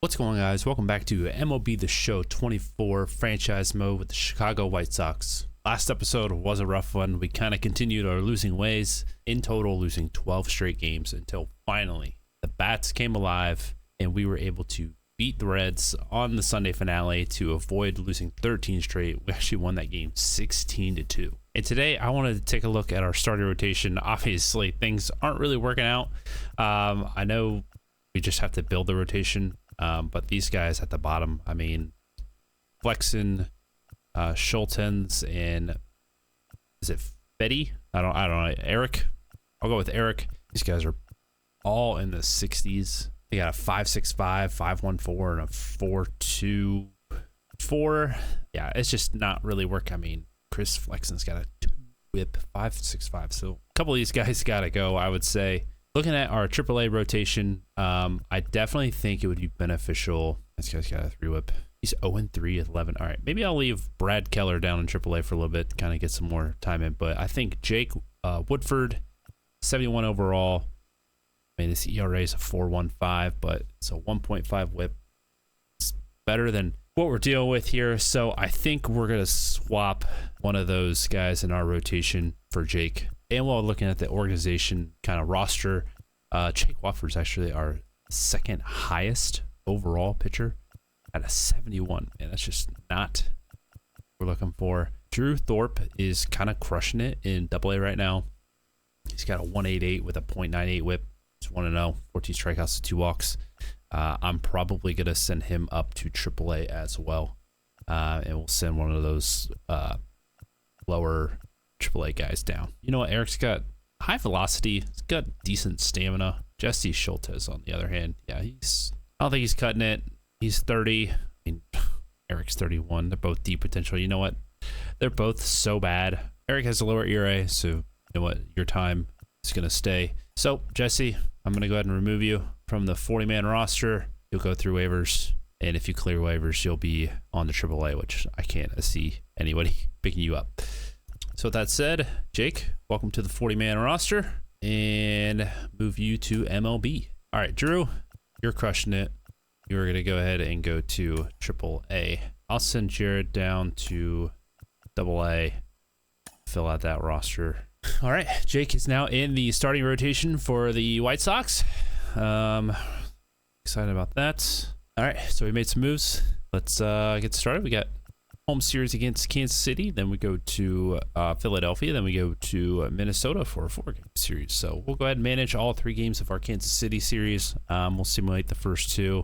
What's going on, guys? Welcome back to MLB The Show 24 franchise mode with the Chicago White Sox. Last episode was a rough one. We kind of continued our losing ways, in total losing 12 straight games until finally the bats came alive and we were able to beat the Reds on the Sunday finale to avoid losing 13 straight. We actually won that game 16-2. And today I wanted to take a look at our starting rotation. Obviously things aren't really working out. I know we just have to build the rotation. But these guys at the bottom, I mean, Flexen, Schultens, and is it Fetty? I don't know. Eric. I'll go with Eric. These guys are all in the 60s. They got a 5.65, 5.14, and a 4.24. Yeah, it's just not really working. I mean, Chris Flexen's got a 2 whip, 5.65. So a couple of these guys got to go, I would say. Looking at our AAA rotation, I definitely think it would be beneficial. This guy's got a 3 whip. He's 0-3 at 11. All right, maybe I'll leave Brad Keller down in AAA for a little bit, kind of get some more time in. But I think Jake Woodford, 71 overall. I mean, this ERA is a 4.15, but it's a 1.5 whip. It's better than what we're dealing with here. So I think we're going to swap one of those guys in our rotation for Jake. And while looking at the organization kind of roster, Jake Woodford's actually our second highest overall pitcher at a 71. And that's just not what we're looking for. Drew Thorpe is kind of crushing it in AA right now. He's got a 1.88 with a 0.98 whip. Just 1-0, 14 strikeouts to 2 walks. I'm probably going to send him up to AAA as well. And we'll send one of those lower AAA guys down. You know what? Eric's got high velocity. He's got decent stamina. Jesse Schultz, on the other hand, yeah, I don't think he's cutting it. He's 30. I mean, Eric's 31. They're both deep potential. You know what? They're both so bad. Eric has a lower ERA, so you know what? Your time is going to stay. So, Jesse, I'm going to go ahead and remove you from the 40-man roster. You'll go through waivers, and if you clear waivers, you'll be on the AAA, which I can't see anybody picking you up. So with that said, Jake, welcome to the 40-man roster, and move you to MLB. All right, Drew, you're crushing it. You're going to go ahead and go to AAA. I'll send Jared down to AA, fill out that roster. All right, Jake is now in the starting rotation for the White Sox. Excited about that. All right, so we made some moves. Let's get started. We got home series against Kansas City, then we go to Philadelphia, then we go to Minnesota for a 4-game series. So we'll go ahead and manage all 3 games of our Kansas City series. We'll simulate the first 2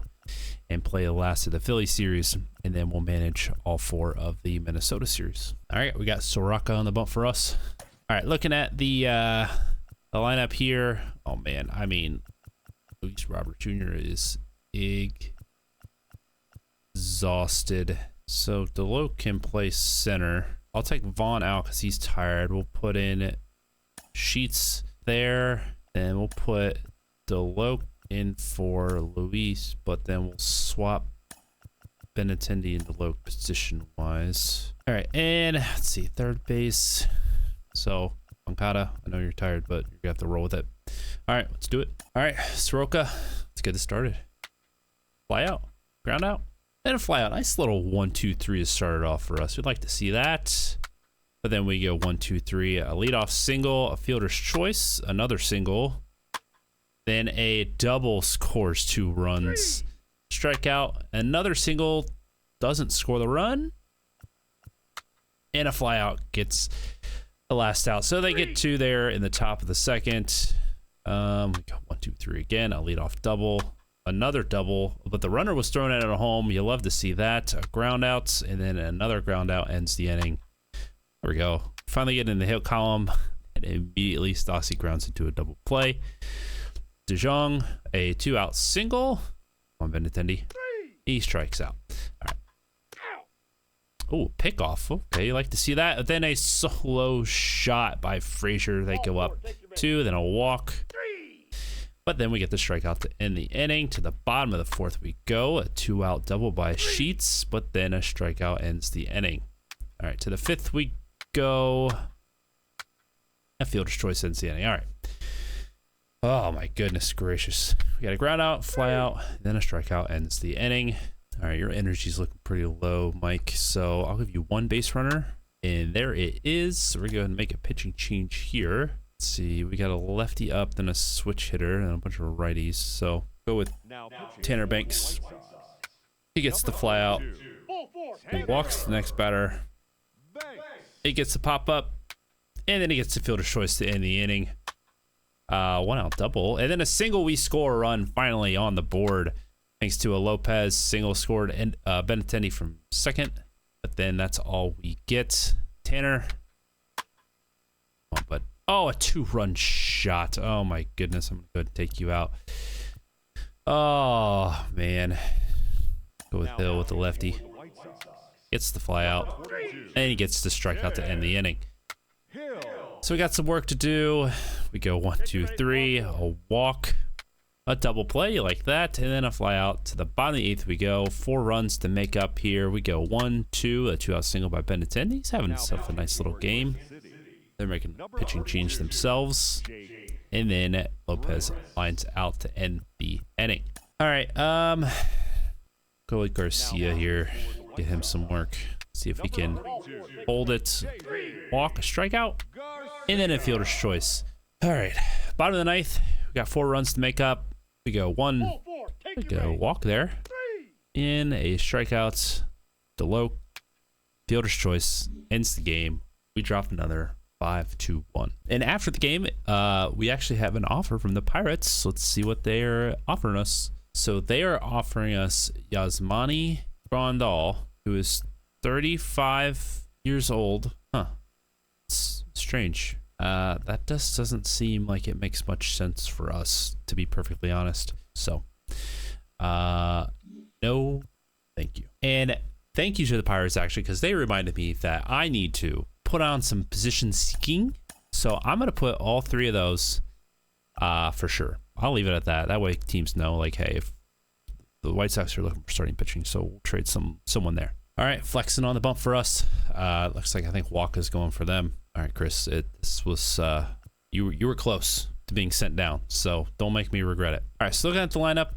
and play the last of the Philly series, and then we'll manage all 4 of the Minnesota series. All right, we got Soraka on the bump for us. All right, looking at the lineup here. Oh man, I mean, Luis Robert Jr. is exhausted. So DeLoach can play center. I'll take Vaughn out because he's tired. We'll put in Sheets there, and we'll put DeLoach in for Luis, but then we'll swap Benintendi and DeLoach position-wise. All right, and let's see, third base. So Moncada, I know you're tired, but you're gonna have to roll with it. All right, let's do it. All right, Soroka, let's get this started. Fly out, ground out. And a fly out. Nice little 1-2-3 to start it off for us. We'd like to see that. But then we go 1-2-3. A leadoff single, a fielder's choice, another single. Then a double scores 2 runs. Strikeout, another single, doesn't score the run. And a fly out gets the last out. So they get 2 there in the top of the second. We got 1-2-3 again. A leadoff double. Another double, but the runner was thrown out at home. You love to see that. A ground out, and then another ground out ends the inning. There we go. Finally get in the hit column, and immediately Stassi grounds into a double play. De Jong, a 2-out single on Benintendi. He strikes out. All right. Oh, pickoff. Okay, you like to see that. Then a solo shot by Frazier. They go up 2, then a walk. But then we get the strikeout to end the inning. To the bottom of the 4th we go. A 2-out double by Sheets, but then a strikeout ends the inning. All right, to the 5th we go. A fielder's choice ends the inning. All right. Oh my goodness gracious. We got a ground out, fly out, then a strikeout ends the inning. All right, your energy's looking pretty low, Mike. So I'll give you one base runner. And there it is. So we're going to make a pitching change here. Let's see. We got a lefty up, then a switch hitter, and a bunch of righties. So go with Tanner Banks. He gets the fly out. He walks the next batter. He gets the pop up. And then he gets the fielder's choice to end the inning. One out double. And then a single. We score a run finally on the board. Thanks to a Lopez single scored and Benintendi from second. But then that's all we get. Tanner. But oh, a 2-run shot. Oh my goodness. I'm going to go ahead and take you out. Oh man. Go with Hill with the lefty. Gets the fly out. And he gets the strikeout to end the inning. So we got some work to do. We go 1, 2, 3. A walk. A double play like that, and then a fly out to the bottom of the 8th. We go 4 runs to make up here. We go 1, 2, a 2-out single by Benintendi. He's having himself a nice little game. They're making a pitching change themselves, and then Lopez lines out to end the inning. All right, go with Garcia here. Get him some work. See if he can hold it, walk, a strikeout, and then a fielder's choice. All right, bottom of the 9th. We got 4 runs to make up. We go 1, we go walk there, in a strikeout, Deloach, fielder's choice, ends the game. We drop another 5-1. And after the game, we actually have an offer from the Pirates. Let's see what they're offering us. So they are offering us Yasmani Grandal, who is 35 years old. Huh, it's strange. That just doesn't seem like it makes much sense for us, to be perfectly honest. So, no, thank you. And thank you to the Pirates, actually, because they reminded me that I need to put on some position seeking. So I'm going to put all 3 of those, for sure. I'll leave it at that. That way teams know, like, hey, if the White Sox are looking for starting pitching, so we'll trade someone there. All right, flexing on the bump for us. Looks like I think Walker's going for them. All right, Chris, this was you were close to being sent down, so don't make me regret it. All right, so looking at the lineup,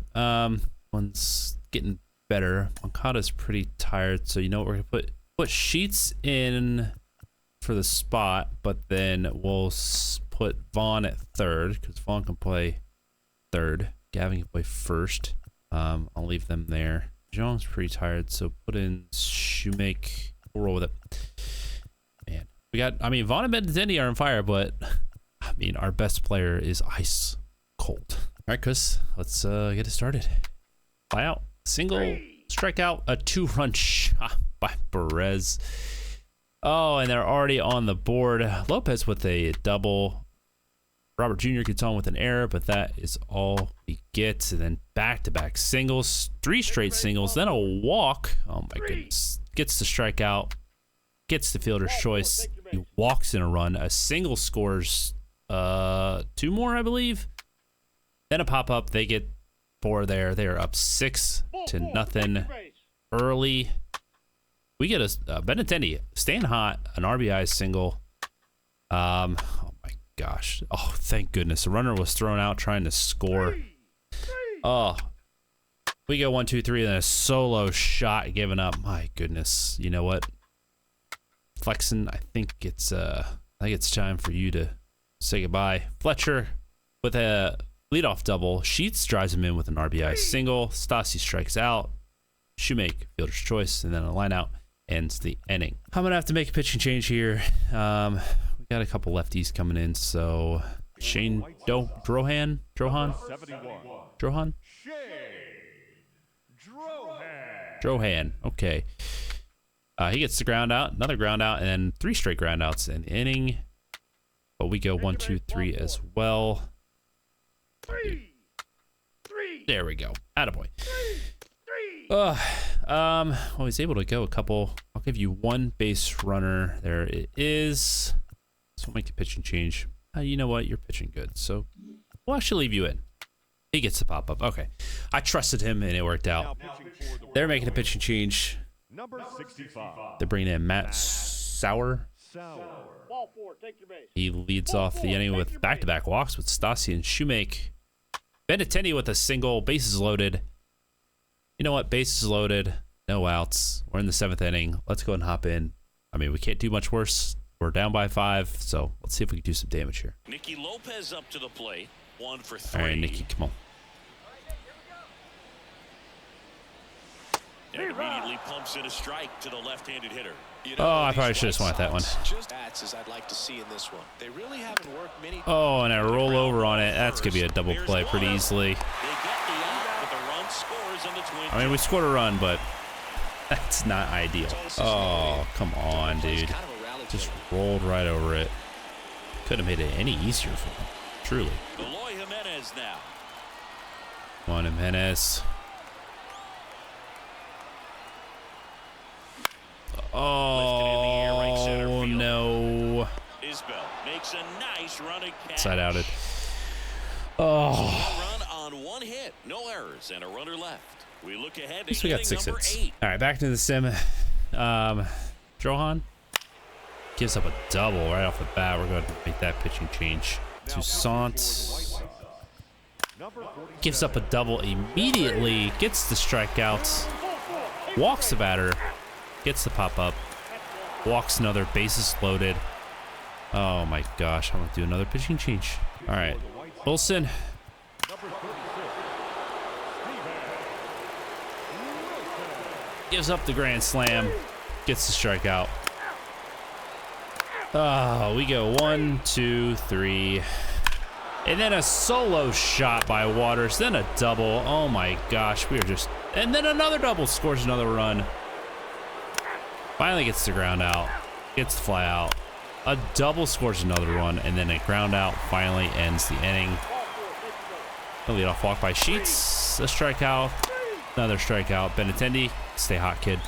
one's getting better. Moncada's pretty tired, so you know what, we're gonna put Sheets in for the spot, but then we'll put Vaughn at third because Vaughn can play third. Gavin can play first. I'll leave them there. Jones pretty tired, so put in Shoemake. We'll roll with it. Man, we got. I mean, Vaughn and Benintendi are on fire, but I mean, our best player is ice cold. All right, Chris, let's get it started. Fly out, single, strikeout, a 2-run shot by Perez. Oh, and they're already on the board. Lopez with a double. Robert Jr. gets on with an error, but that is all we get. And then back-to-back singles, 3 straight singles, then a walk. Oh my goodness. Gets the strikeout, gets the fielder's choice. He walks in a run. A single scores 2 more, I believe. Then a pop-up. They get 4 there. They are up 6-0 early. We get a Benintendi staying hot, an RBI single. Oh my gosh. Oh, thank goodness. The runner was thrown out trying to score. Oh, we go 1, 2, 3, and then a solo shot given up. My goodness. You know what? Flexen, I think it's time for you to say goodbye. Fletcher with a leadoff double. Sheets drives him in with an RBI single. Stassi strikes out. Shoemake, fielder's choice, and then a line out ends the inning. I'm gonna have to make a pitching change here. We got a couple lefties coming in, so Shane Drohan. Okay. He gets the ground out, another ground out, and then 3 straight ground outs in the inning. But we go 1, 2, 3 as well. There we go. Attaboy. Well, he's able to go a couple. I'll give you 1 base runner. There it is. So we'll make a pitching change. You know what? You're pitching good. So we'll actually leave you in. He gets the pop-up. Okay. I trusted him, and it worked out. They're making a pitching change. Number 65. They're bringing in Matt Sauer. Ball 4, take your base. He leads off the inning with back-to-back walks with Stassi and Shoemake. Benintendi with a single, bases loaded. You know what? Bases loaded, no outs. We're in the 7th inning. Let's go and hop in. I mean, we can't do much worse. We're down by 5, so let's see if we can do some damage here. Nicky Lopez up to the plate. 1 for 3. All right, Nicky, come on. And immediately pumps in a strike to the left-handed hitter. Oh, I probably should have swung at that one. Oh, and I roll over on it. That's going to be a double play pretty easily. I mean, we scored a run, but that's not ideal. Oh, come on, dude. Just rolled right over it. Couldn't have made it any easier for him. Truly. Eloy Jimenez now. Come on, Jimenez. Oh, no. Isbell makes a nice running catch. Side outed. Oh. Run on 1 hit. No errors and a runner left. We look ahead to we got 6 hits. 8. All right, back to the sim. Drohan gives up a double right off the bat. We're going to make that pitching change. Toussaint gives up a double immediately, gets the strikeouts, walks the batter, gets the pop-up, walks another, bases loaded. Oh my gosh, I'm going to do another pitching change. All right, Wilson. Gives up the grand slam, gets the strikeout. Oh, we go 1, 2, 3. And then a solo shot by Waters, then a double. Oh my gosh, we are just... And then another double, scores another run. Finally gets the ground out, gets the fly out. A double scores another run, and then a ground out finally ends the inning. A leadoff walk by Sheets, a strikeout, another strikeout. Benintendi, stay hot, kid.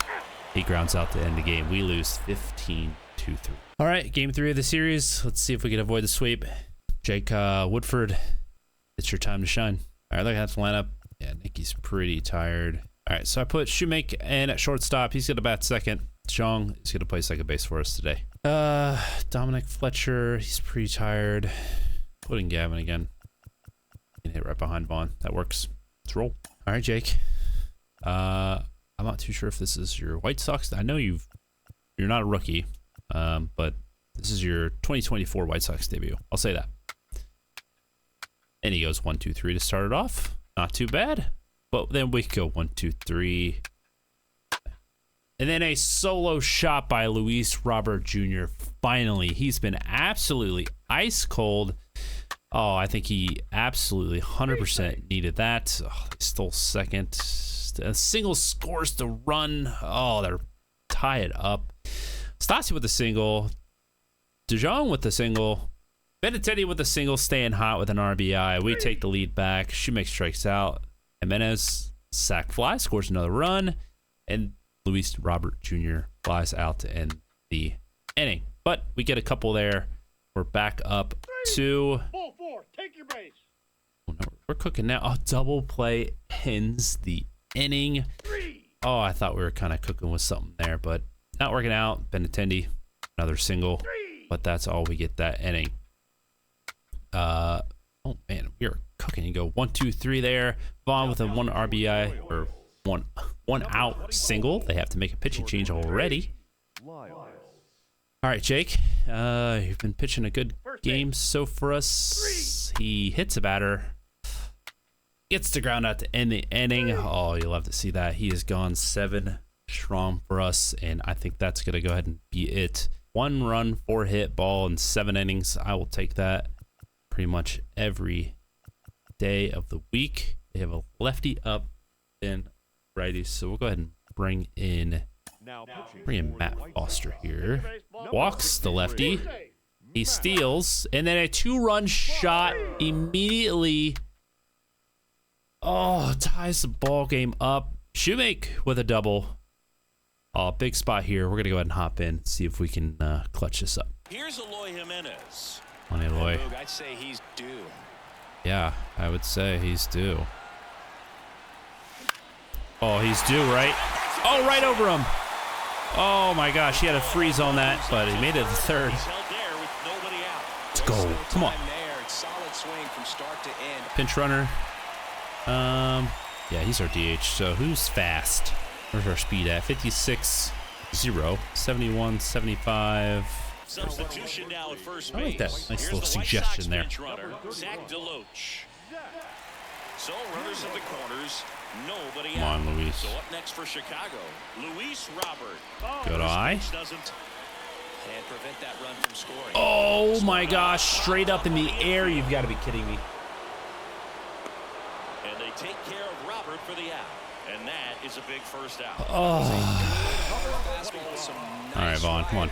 He grounds out to end the game. We lose 15-3. All right, game 3 of the series. Let's see if we can avoid the sweep. Jake Woodford, it's your time to shine. All right, look at the lineup. Yeah, Nicky's pretty tired. All right, so I put Shoemake in at shortstop. He's going to bat second. Zhang is going to play second base for us today. Dominic Fletcher, he's pretty tired. Putting Gavin again. Can hit right behind Vaughn. That works. Let's roll. All right, Jake. I'm not too sure if this is your White Sox. I know you're not a rookie, but this is your 2024 White Sox debut. I'll say that. And he goes 1, 2, 3 to start it off. Not too bad. But then we go 1, 2, 3. And then a solo shot by Luis Robert Jr. Finally, he's been absolutely ice cold. Oh, I think he absolutely 100% needed that. Oh, they stole second. A single scores the run. Oh, they're tie it up. Stassi with the single. DeJong with the single. Benintendi with the single, staying hot with an RBI. We take the lead back. Shoemake strikes out. Jimenez sac fly, scores another run. And Luis Robert Jr. flies out to end the inning. But we get a couple there. We're back up to... Ball 4, take your base. Oh, no, we're cooking now. Oh, double play ends the inning. Oh, I thought we were kind of cooking with something there, but not working out. Benintendi, another single. But that's all we get that inning. Oh, man, we are cooking. You go 1, 2, 3 there. Vaughn with a 1 RBI or one out single. They have to make a pitching change already. All right, Jake. You've been pitching a good game so for us. He hits a batter. Gets the ground out to end the inning. Oh, you'll love to see that. He has gone 7 strong for us, and I think that's going to go ahead and be it. 1 run, 4 hit ball in 7 innings. I will take that pretty much every day of the week. They have a lefty up and righty, so we'll go ahead and bring in Matt Foster here. Walks the lefty. He steals, and then a 2-run shot immediately. Oh, ties the ball game up. Shoemake with a double. Oh, big spot here. We're going to go ahead and hop in, see if we can clutch this up. Here's Eloy Jimenez. On Eloy. I'd say he's due. Yeah, I would say he's due. Oh, he's due, right? Oh, right over him. Oh my gosh, he had a freeze on that, but he made it the third. He's held there with nobody out. Let's go. Come on. Solid swing from start to end. Pinch runner. Yeah, he's our DH. So who's fast? Where's our speed at? 56, 0, 71, 75. Substitution now at first base. I like that. Nice Here's little the White suggestion Sox there. bench runner, Zach DeLoach. So runners at the corners, nobody Come out. on, Luis. So up next for Chicago, Luis Robert. Good eye. Doesn't. And prevent that run from scoring. Oh my gosh, straight up in the air. You've got to be kidding me. And they take care of Robert for the out. And that is a big first out. Oh. All right, Vaughn, come on.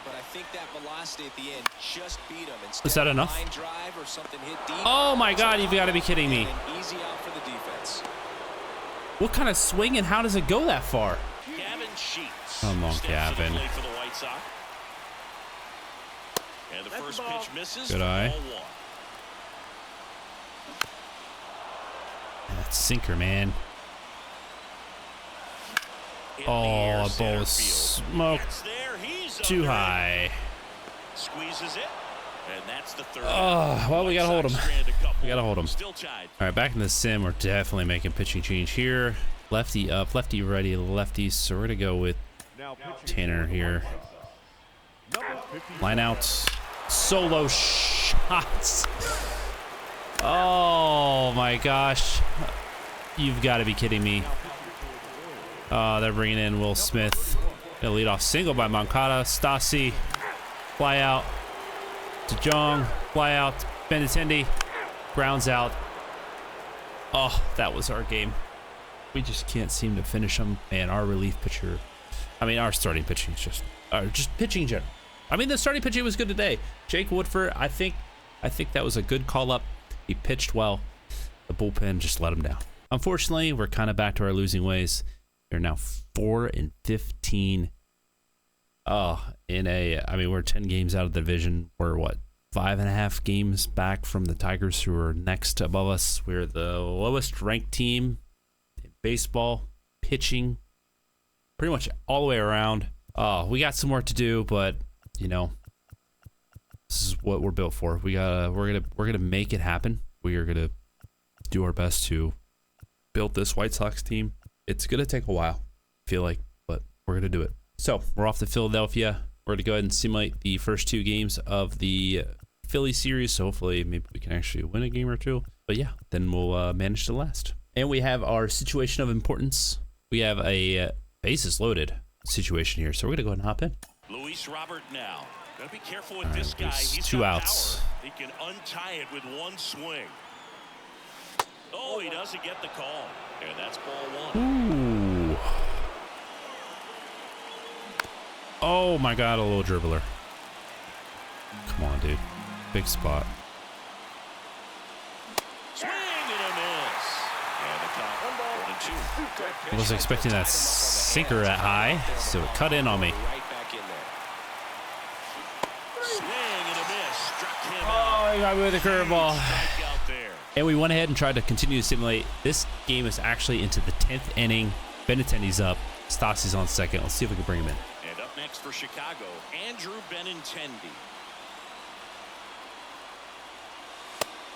But I think that velocity at the end just beat him. Is that enough? Drive or something hit deep. Oh my God, you've got to be kidding me. An easy out for the defense. What kind of swing and how does it go that far? Gavin Sheets. Come on, steps to the Gavin. plate for the White Sox. And the first pitch misses. Good eye. Ball one. That sinker, man. In the Oh, air, that ball center was field. smoked Gets there. He's too under it. high. Squeezes it. And that's the third. Oh, well, we got to hold him. We got to hold him. Still tied. All right, back in the sim. We're definitely making pitching change here. Lefty up, lefty righty, lefty. So we're going to go with Tanner here. Line out. Solo shots. Oh, my gosh. You've got to be kidding me. They're bringing in Will Smith. Gonna lead off single by Moncada. Stasi. Fly out. DeJong. Fly out. Benintendi. Grounds out. Oh, that was our game. We just can't seem to finish them. And our relief pitcher, I mean, our starting pitching is just pitching in general. I mean, the starting pitching was good today. Jake Woodford, I think that was a good call up. He pitched well. The bullpen just let him down. Unfortunately, we're kind of back to our losing ways. They're now 4-15. We're 10 games out of the division. We're what, 5.5 games back from the Tigers, who are next above us. We're the lowest ranked team in baseball, pitching, pretty much all the way around. We got some work to do, but you know, this is what we're built for. We're gonna make it happen. We are gonna do our best to build this White Sox team. It's gonna take a while, I feel like, but we're gonna do it. So we're off to Philadelphia. We're gonna go ahead and simulate the first 2 games of the Philly series. So hopefully, maybe we can actually win a game or 2. But yeah, then we'll manage to last. And we have our situation of importance. We have a bases loaded situation here, so we're gonna go ahead and hop in. Luis Robert now. Gotta be careful with this guy. there's He's 2 got outs. power. He can untie it with one swing. Oh, he doesn't get the call. And that's ball 1. Ooh. Oh my God, a little dribbler. Come on, dude. Big spot. Swing and a miss. And the count 1-2. I was expecting that sinker that high, so it cut in on me. Right back in there. Swing and a miss. Struck him Oh, he got me with a curveball. out there. And we went ahead and tried to continue to simulate. This game is actually into the 10th inning. Benintendi's up. Stasi's on second. Let's see if we can bring him in. And up next for Chicago, Andrew Benintendi.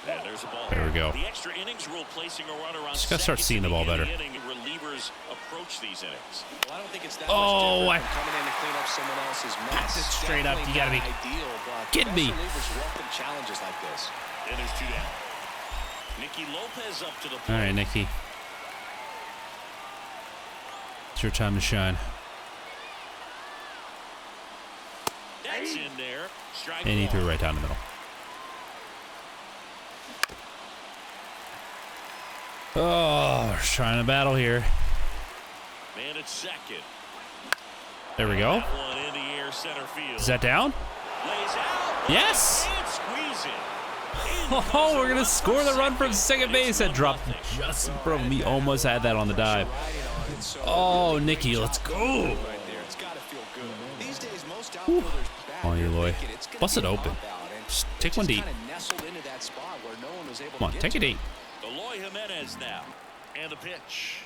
And there's a ball. There we go. The extra innings rule placing a runner on Just gotta start seeing the ball better. Relievers approach these innings. Well, I don't think it's that Oh, much different from coming in to clean up someone else's mess. Pass it straight up. You gotta be ideal, but kidding me. relievers welcome challenges like this. And there's 2 down. Nicky Lopez up to the plate. All right, Nicky. It's your time to shine. That's in there. Strike And he one. threw it right down the middle. Oh, we're trying to battle here. Man at second. There we go. That one in the air, center field. Is that down? Lays out. Yes. And squeeze it. Oh, we're going to score the run from second base. That dropped just in front of me. Almost had that on the dive. Oh, Nicky, let's go. Right there. It's got to feel good. These days, most outfielders bat, Come on, Eloy. it's gonna Bust be it a open. pop-out, and Just it take one deep. kinda nestled into that spot where no one was able Come on, to get take to it deep. Eloy Jimenez now. And the pitch.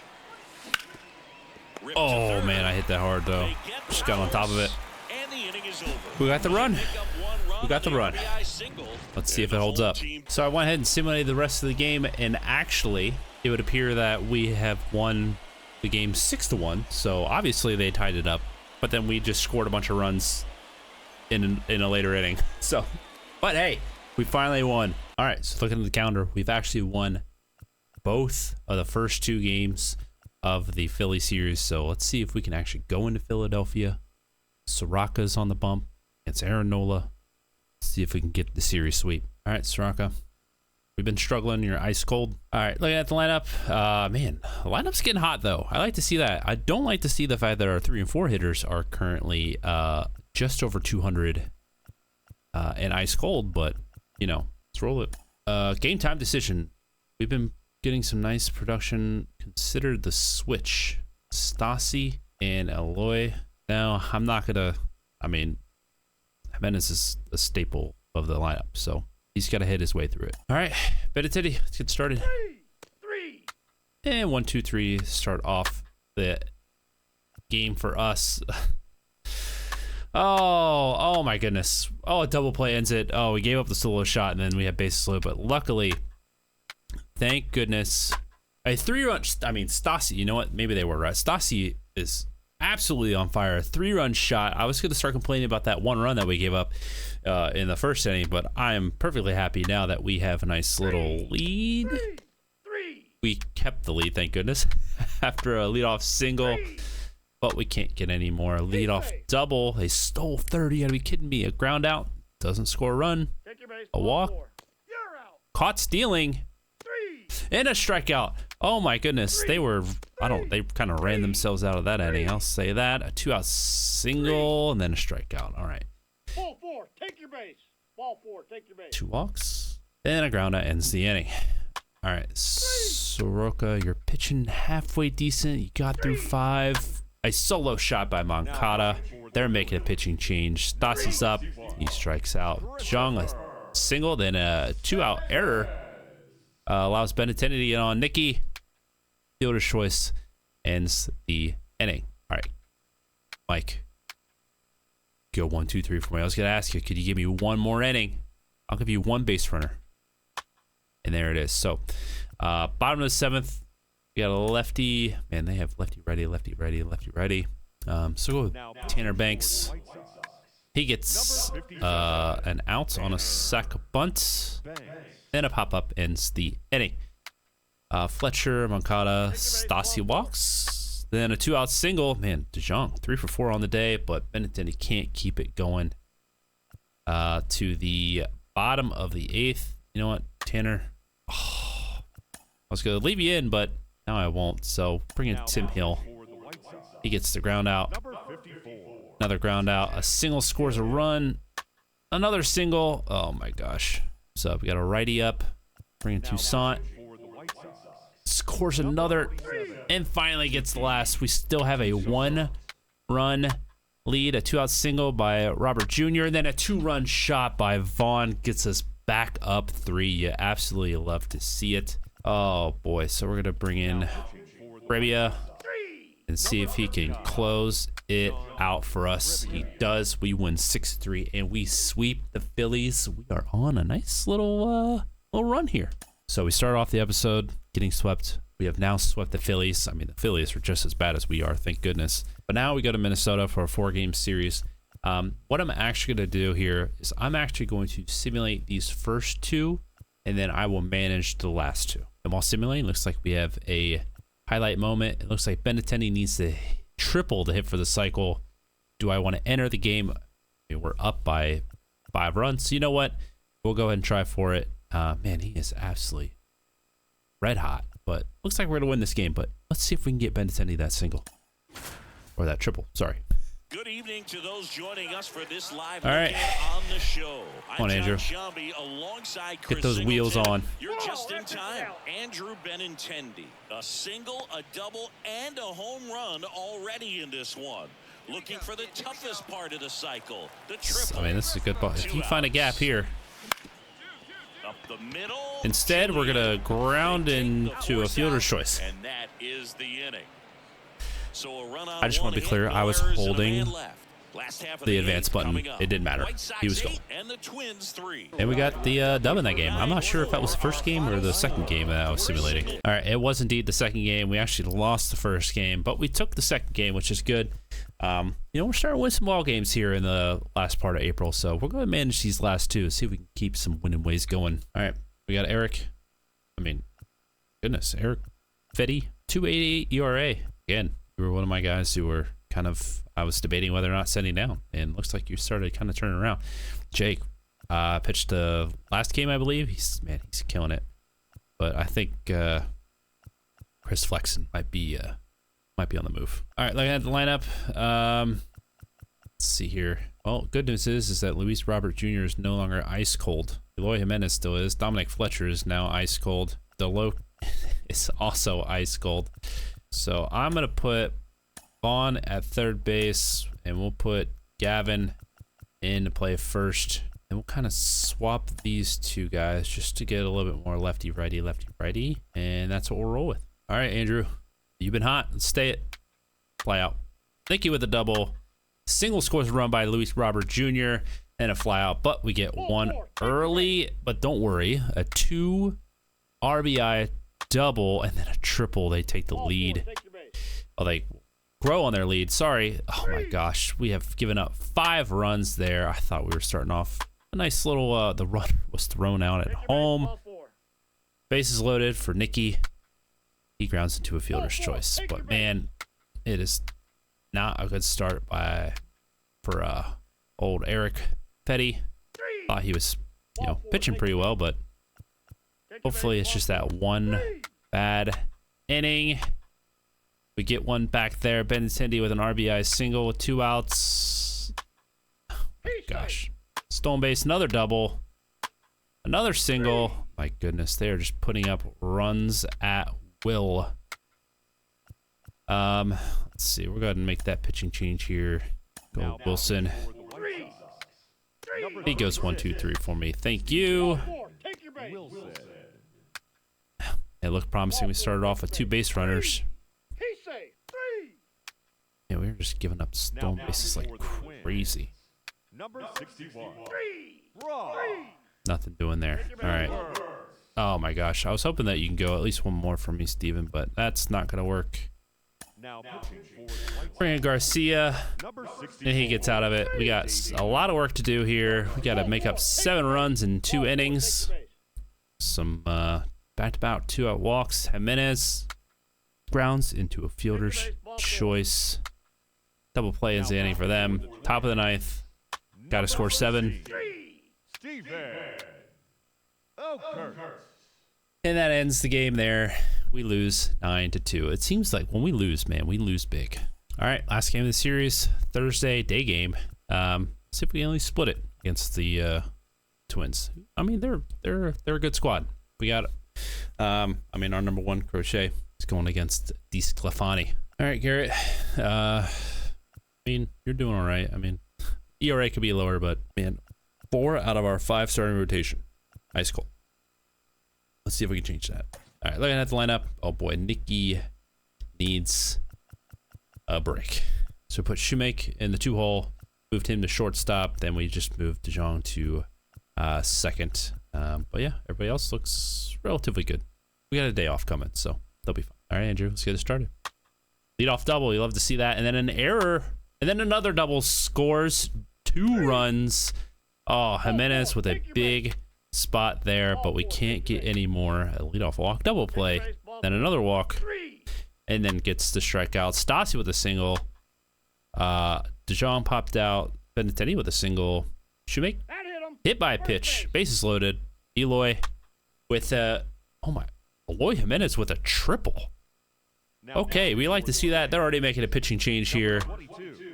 Ripped to Oh, third. man, I hit that hard, though. They get Just got on top of it. And the inning is over. We got the run. Pick up one run We got the on run. RBI single, Let's see and if it the holds whole up. team- So I went ahead and simulated the rest of the game, and actually, it would appear that we have won the game 6-1. So obviously they tied it up, but then we just scored a bunch of runs in a later inning. So, but hey, we finally won. All right, so looking at the calendar, we've actually won both of the first 2 games of the Philly series. So let's see if we can actually go into Philadelphia. Soraka's on the bump. It's Aaron Nola. See if we can get the series sweep. All right, Soraka. We've been struggling. You're ice cold. All right, looking at the lineup. Man, the lineup's getting hot, though. I like to see that. I don't like to see the fact that our 3 and 4 hitters are currently just over 200 and ice cold, but, you know, let's roll it. Game time decision. We've been getting some nice production. Considered the switch. Stasi and Eloy. Now, I'm not going to, I mean, Jimenez is a staple of the lineup, so he's got to hit his way through it. All right, Benetetti, let's get started. 3. And 1, 2, 3, start off the game for us. Oh my goodness. Oh, a double play ends it. Oh, we gave up the solo shot, and then we had bases loaded, but luckily, thank goodness, a 3-run, I mean, Stasi, you know what? Maybe they were right. Stasi is absolutely on fire. A 3-run shot. I was going to start complaining about that 1 run that we gave up in the first inning, but I am perfectly happy now that we have a nice little lead. 3. We kept the lead, thank goodness, after a leadoff single, but we can't get any more. Leadoff double. They stole 30. You gotta be kidding me. A ground out. Doesn't score a run. Take your base. A walk. 4. You're out. Caught stealing. 3. And a strikeout. Oh my goodness. They were, they kind of ran themselves out of that inning. I'll say that. A 2-out single and then a strikeout. All right. Ball 4. Take your base. Ball 4. Take your base. 2 walks. Then a ground out ends the inning. All right. Soroka, you're pitching halfway decent. You got through 5. A solo shot by Moncada. They're making a pitching change. Stasi's up. He strikes out. Jung, a single, then a 2-out error. Allows Benintendi to get on Nicky. Fielder's choice ends the inning. All right, Mike. Go 1, 2, 3 for me. I was going to ask you, could you give me 1 more inning? I'll give you 1 base runner. And there it is. So, bottom of the 7th. We got a lefty. Man, they have lefty ready, lefty ready, lefty ready. So go with Tanner Banks. He gets an out on a sac bunt. Then a pop-up ends the inning. Fletcher, Moncada, Stasi walks. Then a 2-out single. Man, DeJong, 3 for 4 on the day, but Benintendi can't keep it going. To the bottom of the 8th. You know what, Tanner? Oh, I was going to leave you in, but now I won't. So bring in Tim Hill. He gets the ground out. Another ground out. A single scores a run. Another single. Oh my gosh. So we got a righty up. Bring in Toussaint. Scores another. And finally gets the last. We still have a 1-run lead. A 2-out single by Robert Jr. And then a 2-run shot by Vaughn gets us back up 3. You absolutely love to see it. Oh boy, so we're gonna bring in Brebia and see if he can close it out for us. He does. We win 6-3 and we sweep the Phillies. We are on a nice little run here. So we start off the episode getting swept. We have now swept the Phillies. I mean, the Phillies are just as bad as we are, thank goodness. But now we go to Minnesota for a 4-game series. What I'm actually gonna do here is I'm actually going to simulate these first 2, and then I will manage the last 2. And while simulating, looks like we have a highlight moment. It looks like Benintendi needs to triple to hit for the cycle. Do I want to enter the game? I mean, we're up by 5 runs. So you know what? We'll go ahead and try for it. Man, he is absolutely red hot. But looks like we're going to win this game. But let's see if we can get Benintendi that single. Or that triple. Sorry. Good evening to those joining us for this live All right. on the show. Come on, Andrew. Alongside Get those wheels on. You're just in time. Andrew Benintendi. A single, a double, and a home run already in this one. Looking for the toughest part of the cycle. The triple. I mean, this is a good ball. If you find a gap here. Up the middle. Instead, we're going to ground into a fielder's choice. And that is the inning. So a run on I just want to be clear. I was holding the advance button. It didn't matter. He was going. And the Twins 3. And we got the dub in that game. I'm not sure if that was the first game or the second game that I was simulating. All right, it was indeed the second game. We actually lost the first game, but we took the second game, which is good. We're starting to win some ball games here in the last part of April, so we're going to manage these last two, see if we can keep some winning ways going. All right, we got Eric. Goodness, Eric Fetty, 2.88 ERA. Again, you were one of my guys who were I was debating whether or not sending down, and looks like you started kind of turning around. Jake pitched the last game, I believe. He's killing it. But I think Chris Flexen might be on the move. All right, looking at the lineup. Let's see here. Well, good news is that Luis Robert Jr. is no longer ice cold. Eloy Jimenez still is. Dominic Fletcher is now ice cold. Delo is also ice cold. So I'm gonna put Vaughn at third base, and we'll put Gavin in to play first. And we'll kind of swap these two guys just to get a little bit more lefty-righty, lefty-righty. And that's what we'll roll with. All right, Andrew. You've been hot. Let's stay it. Fly out. Thank you with the double. Single scores run by Luis Robert Jr. and a fly out. But we get one early. But don't worry. A 2 RBI double and then a triple. They take the lead. Oh, they grow on their lead. Sorry. Oh my gosh. We have given up 5 runs there. I thought we were starting off a nice little, the run was thrown out at home. Bases loaded for Nicky. He grounds into a fielder's choice. But man, it is not a good start for old Eric Petty. Thought he was, pitching pretty well, but hopefully it's just that one bad inning. We get one back there. Benintendi with an RBI single with 2 outs. Oh my gosh. Stolen base, another double. Another single. My goodness, they are just putting up runs at will. Let's see. We'll go ahead and make that pitching change here. Go Wilson. He goes 1, 2, 3 for me. Thank you. It looked promising. We started off with 2 base runners. Yeah, we were just giving up stolen bases like crazy. Number 61. Nothing doing there. All right. Oh my gosh. I was hoping that you can go at least one more for me, Steven, but that's not going to work. Bring in Garcia, and he gets out of it. We got a lot of work to do here. We got to make up 7 runs in 2 innings. Some back-to-back 2-out walks. Jimenez grounds into a fielder's choice. Double play in the inning for them. Top of the 9th. Got to score 7. And that ends the game there. We lose 9-2. It seems like when we lose, man, we lose big. All right, last game of the series, Thursday day game. See if we can only split it against the Twins. I mean, they're a good squad. We got, our number 1 Crochet is going against Di Sclafani. All right, Garrett. You're doing all right. ERA could be lower, but man, 4 out of our 5 starting rotation. Ice cold. Let's see if we can change that. All right, looking at the lineup. Oh boy, Nicky needs a break. So put Shoemake in the 2-hole, moved him to shortstop. Then we just moved DeJong to second. But yeah, everybody else looks relatively good. We got a day off coming, so they'll be fine. All right, Andrew, let's get it started. Lead off double. You love to see that. And then an error. And then another double scores 2 runs. Oh, Jimenez with a big spot there, but we can't get any more. A leadoff walk, double play, then another walk, and then gets the strikeout. Stassi with a single. DeJong popped out. Benintendi with a single. Shoemake hit by a pitch. Bases loaded. Eloy with Eloy Jimenez with a triple. Okay, we like to see that. They're already making a pitching change here.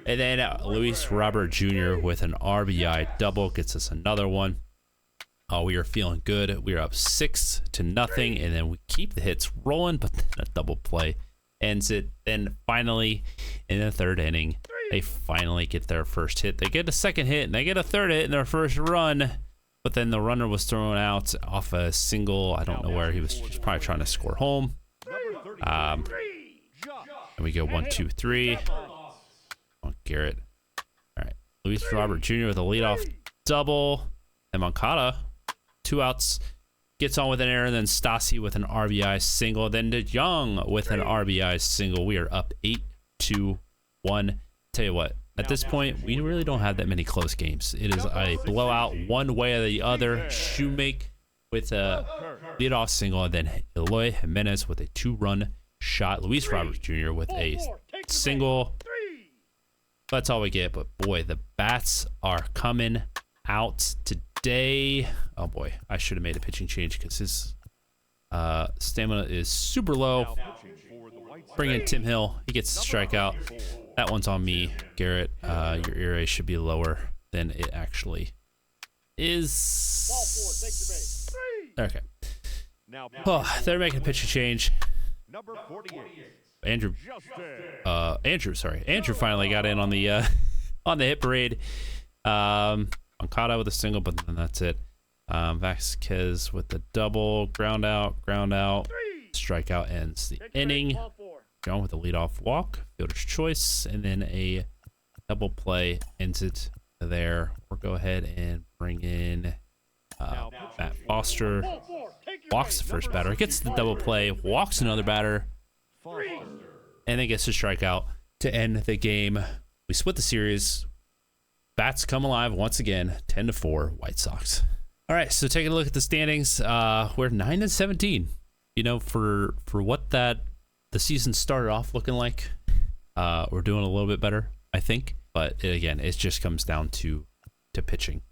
And then Luis Robert Jr. with an RBI double gets us another one. Oh, we are feeling good. We are up 6-0, and then we keep the hits rolling, but then a double play ends it. Then finally, in the 3rd inning, they finally get their first hit. They get a second hit, and they get a 3rd hit in their first run. But then the runner was thrown out off a single. I don't know where he was probably trying to score home. And we go 1, 2, 3. On Garrett. All right. Luis Robert Jr. with a leadoff double. And Moncada, 2 outs, gets on with an error. And then Stassi with an RBI single. Then DeYoung with an RBI single. We are up 8-1. Tell you what, at this point, we really don't have that many close games. It is a blowout one way or the other. Shoemake with a leadoff single, and then Eloy Jimenez with a 2-run shot. Luis Roberts Jr. with a single. That's all we get, but boy, the bats are coming out today. Oh boy, I should have made a pitching change because his stamina is super low. Bring in Tim Hill. He gets a strikeout. That one's on me, Garrett. Your ERA should be lower than it actually is. Okay. Oh, they're making a pitching change. Andrew finally got in on the hit parade. Moncada with a single, but then that's it. Vasquez with the double, ground out, strikeout ends the inning. John with a leadoff walk, fielder's choice, and then a double play ends it there. We'll go ahead and bring in Matt Foster. Walks the first batter, gets the double play, walks another batter, and then gets a strikeout to end the game. We split the series. Bats come alive once again, 10-4 White Sox. All right, so taking a look at the standings, we're 9-17. You know, for what the season started off looking like, we're doing a little bit better, I think. But again, it just comes down to pitching.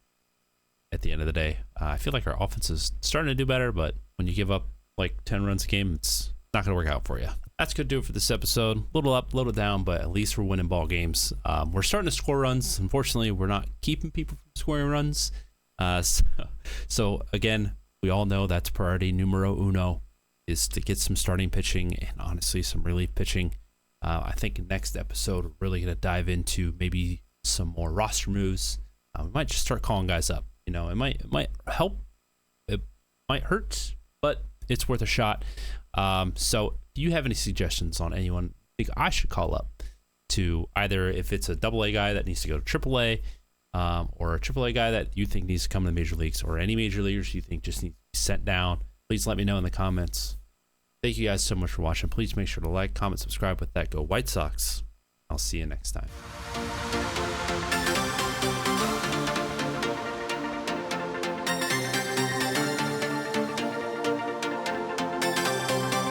At the end of the day, I feel like our offense is starting to do better, but when you give up like 10 runs a game, it's not going to work out for you. That's going to do it for this episode. A little up, a little down, but at least we're winning ball games. We're starting to score runs. Unfortunately, we're not keeping people from scoring runs. So again, we all know that's priority numero uno is to get some starting pitching and honestly some relief pitching. I think next episode, we're really going to dive into maybe some more roster moves. We might just start calling guys up. You know, it might help. It might hurt, but it's worth a shot. So do you have any suggestions on anyone you think I should call up to, either if it's a AA guy that needs to go to AAA, or a AAA guy that you think needs to come to the major leagues, or any major leaguers you think just need to be sent down? Please let me know in the comments. Thank you guys so much for watching. Please make sure to like, comment, subscribe. With that, go White Sox. I'll see you next time.